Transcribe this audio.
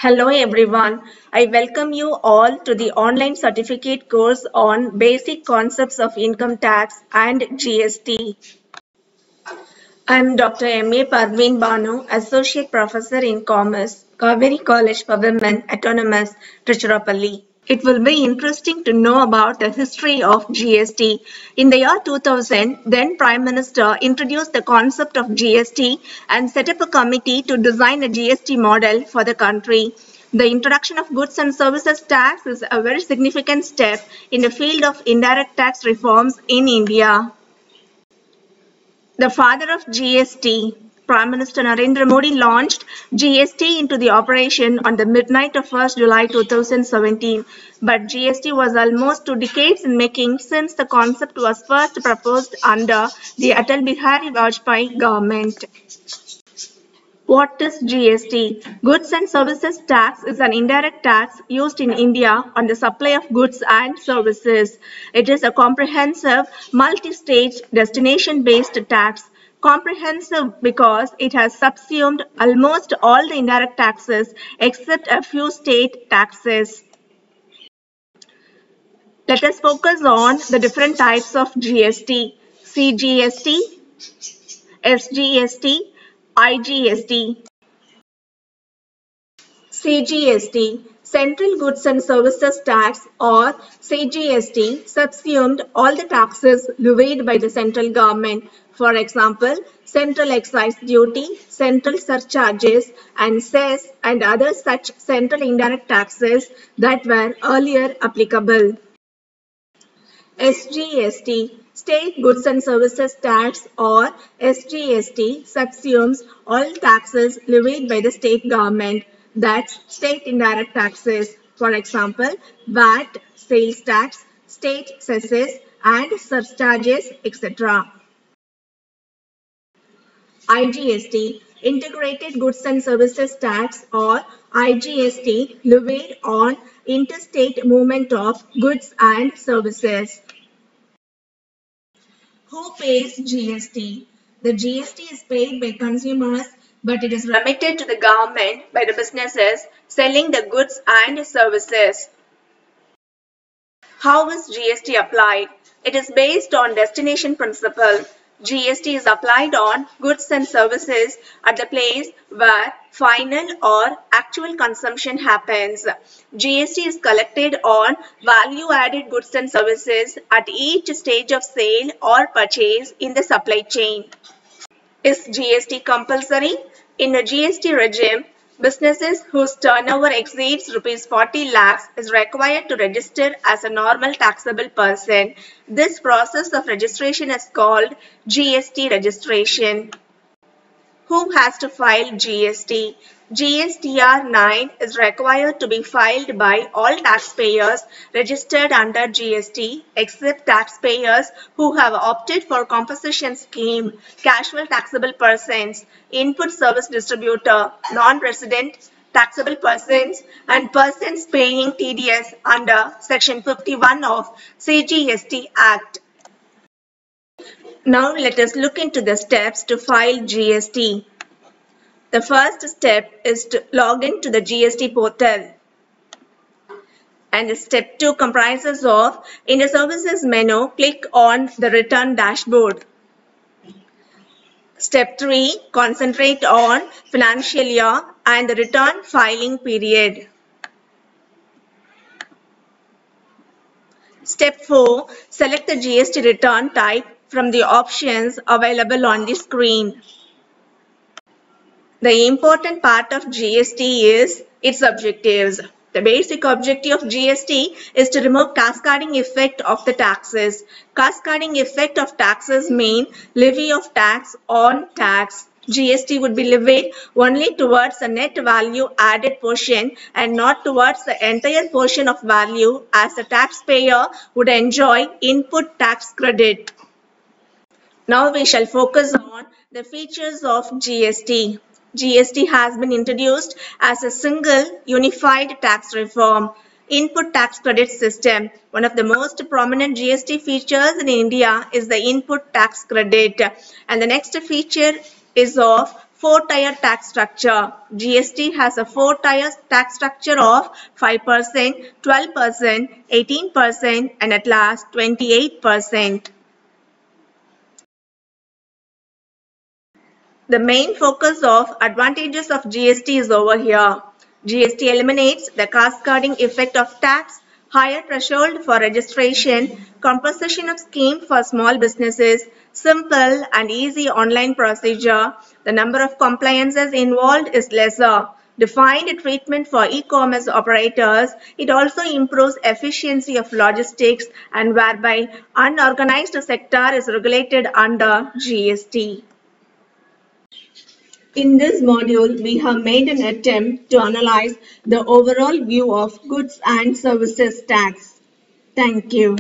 Hello everyone. I welcome you all to the online certificate course on basic concepts of income tax and GST. I am Dr. M.A. Parveen Banu, Associate Professor in Commerce, Kaveri College for Women, Autonomous, Tiruchirappalli. It will be interesting to know about the history of GST. In the year 2000, then Prime Minister introduced the concept of GST and set up a committee to design a GST model for the country. The introduction of goods and services tax is a very significant step in the field of indirect tax reforms in India. The father of GST, Prime Minister Narendra Modi launched GST into the operation on the midnight of 1st July 2017. But GST was almost 2 decades in making since the concept was first proposed under the Atal Bihari Vajpayee government. What is GST? Goods and Services Tax is an indirect tax used in India on the supply of goods and services. It is a comprehensive, multi-stage, destination-based tax. Comprehensive because it has subsumed almost all the indirect taxes except a few state taxes. Let us focus on the different types of GST. CGST, SGST, IGST. CGST, Central Goods and Services Tax or CGST, subsumed all the taxes levied by the central government. For example, Central Excise Duty, Central Surcharges and cess and other such central indirect taxes that were earlier applicable. SGST, State Goods and Services Tax or SGST, subsumes all taxes levied by the state government. That's state indirect taxes. For example, VAT, sales tax, state cesses and surcharges, etc. IGST, Integrated Goods and Services Tax or IGST, levied on interstate movement of goods and services. Who pays GST? The GST is paid by consumers, but it is remitted to the government by the businesses selling the goods and services. How is GST applied? It is based on destination principle. GST is applied on goods and services at the place where final or actual consumption happens. GST is collected on value-added goods and services at each stage of sale or purchase in the supply chain. Is GST compulsory? In the GST regime, businesses whose turnover exceeds Rs 40 lakhs is required to register as a normal taxable person. This process of registration is called GST registration. Who has to file GST? GSTR 9 is required to be filed by all taxpayers registered under GST except taxpayers who have opted for composition scheme, casual taxable persons, input service distributor, non-resident taxable persons and persons paying TDS under Section 51 of CGST Act. Now let us look into the steps to file GST. The first step is to log in to the GST portal. And step 2 comprises of, in the services menu, click on the return dashboard. Step 3, concentrate on financial year and the return filing period. Step 4, select the GST return type from the options available on the screen. The important part of GST is its objectives. The basic objective of GST is to remove cascading effect of the taxes. Cascading effect of taxes mean levy of tax on tax. GST would be levied only towards the net value added portion and not towards the entire portion of value, as the taxpayer would enjoy input tax credit. Now we shall focus on the features of GST. GST has been introduced as a single unified tax reform. Input tax credit system. One of the most prominent GST features in India is the input tax credit. And the next feature is of four-tier tax structure. GST has a four-tier tax structure of 5%, 12%, 18%, and at last 28%. The main focus of advantages of GST is over here. GST eliminates the cascading effect of tax, higher threshold for registration, composition of scheme for small businesses, simple and easy online procedure. The number of compliances involved is lesser. Defined treatment for e-commerce operators. It also improves efficiency of logistics and whereby unorganized sector is regulated under GST. In this module, we have made an attempt to analyze the overall view of goods and services tax. Thank you.